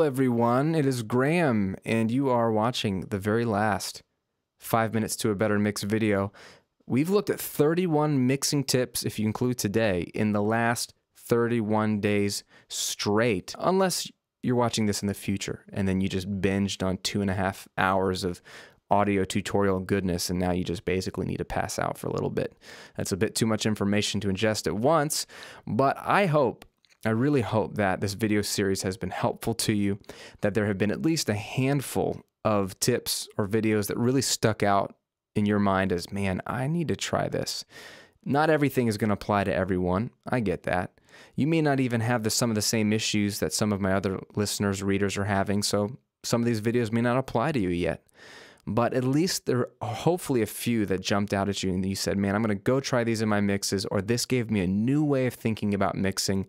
everyone. It is Graham, and you are watching the very last 5 minutes to a better mix video. We've looked at 31 mixing tips, if you include today, in the last 31 days straight, unless you're watching this in the future and then you just binged on 2.5 hours of audio tutorial goodness, and now you just basically need to pass out for a little bit. That's a bit too much information to ingest at once, but I really hope that this video series has been helpful to you, that there have been at least a handful of tips or videos that really stuck out in your mind as, man, I need to try this. Not everything is going to apply to everyone. I get that. You may not even have some of the same issues that some of my other listeners, readers are having, so some of these videos may not apply to you yet. But at least there are hopefully a few that jumped out at you and you said, man, I'm going to go try these in my mixes, or this gave me a new way of thinking about mixing,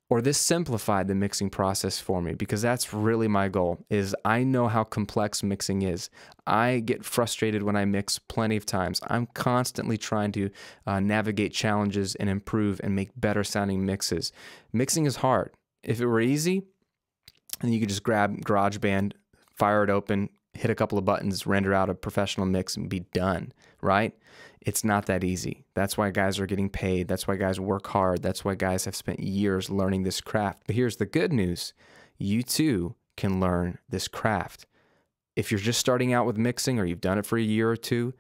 or this simplified the mixing process for me, because that's really my goal. Is I know how complex mixing is. I get frustrated when I mix plenty of times. I'm constantly trying to navigate challenges and improve and make better sounding mixes. Mixing is hard. If it were easy, then you could just grab GarageBand, fire it open, hit a couple of buttons, render out a professional mix, and be done, right? It's not that easy. That's why guys are getting paid. That's why guys work hard. That's why guys have spent years learning this craft. But here's the good news. You too can learn this craft. If you're just starting out with mixing, or you've done it for a year or two,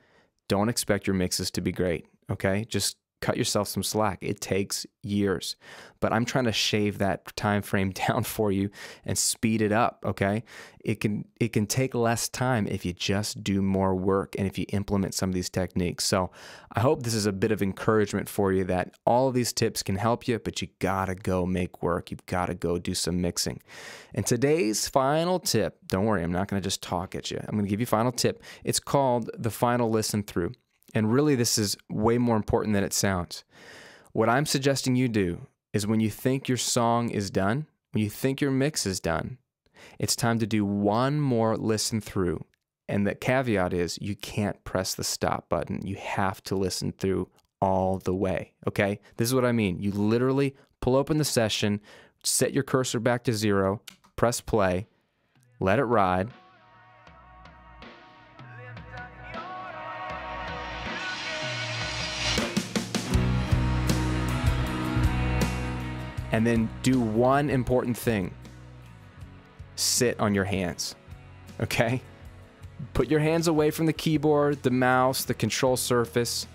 don't expect your mixes to be great, okay? Just cut yourself some slack. It takes years, but I'm trying to shave that time frame down for you and speed it up, okay? It can take less time if you just do more work and if you implement some of these techniques. So I hope this is a bit of encouragement for you that all of these tips can help you, but you gotta go make work. You've gotta go do some mixing. And today's final tip, don't worry, I'm not gonna just talk at you. I'm gonna give you a final tip. It's called the final listen through. And really, this is way more important than it sounds. What I'm suggesting you do is, when you think your song is done, when you think your mix is done, it's time to do one more listen through. And the caveat is, you can't press the stop button. You have to listen through all the way, okay? This is what I mean. You literally pull open the session, set your cursor back to 0, press play, let it ride. And then do one important thing. Sit on your hands, okay? Put your hands away from the keyboard, the mouse, the control surface.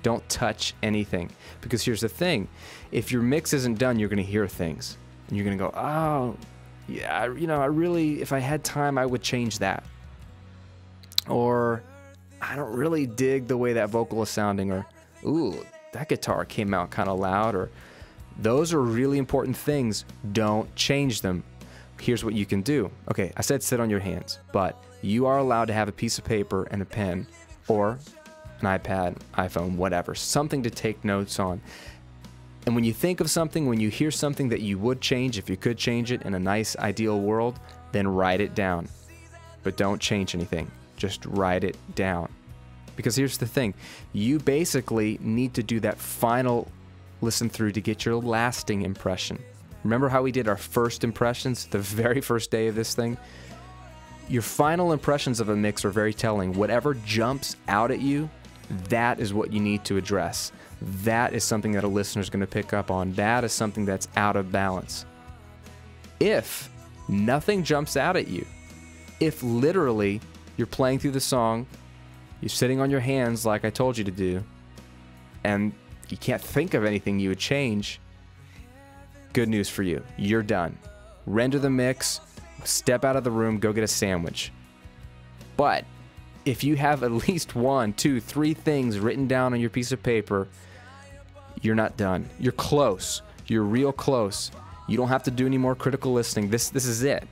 Don't touch anything. Because here's the thing. If your mix isn't done, you're gonna hear things. And you're gonna go, oh, yeah, I really, if I had time, I would change that. Or, I don't really dig the way that vocal is sounding. Or, ooh, that guitar came out kind of loud. Or, those are really important things. Don't change them. Here's what you can do. Okay, I said sit on your hands, but you are allowed to have a piece of paper and a pen, or an iPad, iPhone, whatever, something to take notes on. And when you think of something, when you hear something that you would change, if you could change it in a nice, ideal world, then write it down. But don't change anything. Just write it down. Because here's the thing. You basically need to do that final listen through to get your lasting impression. Remember how we did our first impressions the very first day of this thing? Your final impressions of a mix are very telling. Whatever jumps out at you, that is what you need to address. That is something that a listener is going to pick up on. That is something that's out of balance. If nothing jumps out at you, if literally you're playing through the song, you're sitting on your hands like I told you to do, and you can't think of anything you would change, good news for you. You're done. Render the mix, step out of the room, go get a sandwich. But if you have at least 1, 2, 3 things written down on your piece of paper, you're not done. You're close. You're real close. You don't have to do any more critical listening. This is it.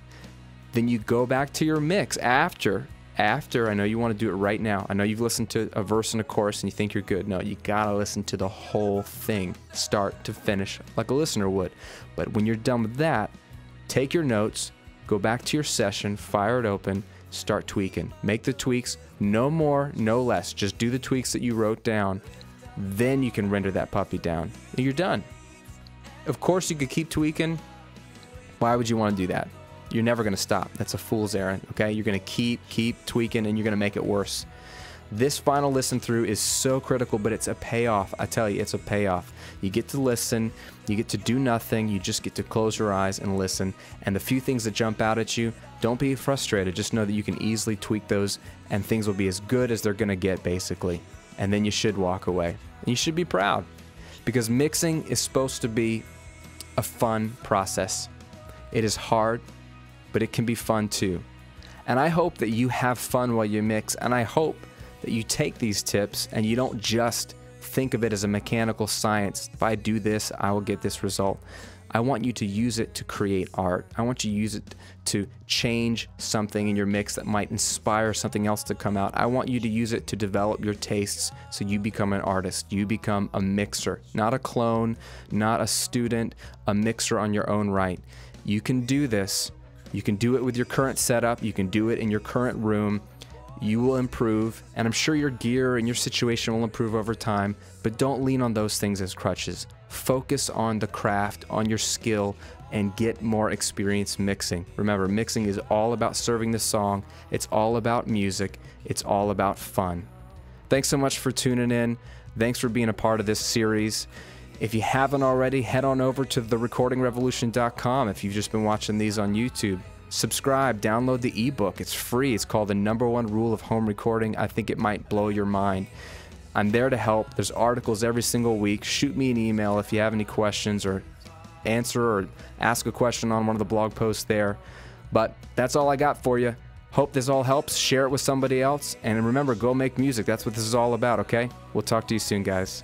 Then you go back to your mix after, I know you want to do it right now. I know you've listened to a verse and a chorus and you think you're good. No, you gotta listen to the whole thing, start to finish, like a listener would. But when you're done with that, take your notes, go back to your session, fire it open, start tweaking. Make the tweaks, no more, no less. Just do the tweaks that you wrote down. Then you can render that puppy down and you're done. Of course, you could keep tweaking. Why would you want to do that? you're never going to stop. That's a fool's errand, okay? You're going to keep tweaking, and you're going to make it worse. This final listen through is so critical, but it's a payoff. I tell you, it's a payoff. You get to listen, you get to do nothing, you just get to close your eyes and listen. And the few things that jump out at you, don't be frustrated. Just know that you can easily tweak those, and things will be as good as they're going to get, basically. And then you should walk away. And you should be proud, because mixing is supposed to be a fun process. It is hard, but it can be fun too. And I hope that you have fun while you mix, and I hope that you take these tips and you don't just think of it as a mechanical science. If I do this, I will get this result. I want you to use it to create art. I want you to use it to change something in your mix that might inspire something else to come out. I want you to use it to develop your tastes so you become an artist. You become a mixer, not a clone, not a student, a mixer on your own right. You can do this. You can do it with your current setup. You can do it in your current room. You will improve, and I'm sure your gear and your situation will improve over time, but don't lean on those things as crutches. Focus on the craft, on your skill, and get more experience mixing. Remember, mixing is all about serving the song. It's all about music. It's all about fun. Thanks so much for tuning in. Thanks for being a part of this series. If you haven't already, head on over to therecordingrevolution.com if you've just been watching these on YouTube. Subscribe, download the ebook. It's free. It's called The #1 Rule of Home Recording. I think it might blow your mind. I'm there to help. There's articles every single week. Shoot me an email if you have any questions, or answer or ask a question on one of the blog posts there. But that's all I got for you. Hope this all helps. Share it with somebody else. And remember, go make music. That's what this is all about, okay? We'll talk to you soon, guys.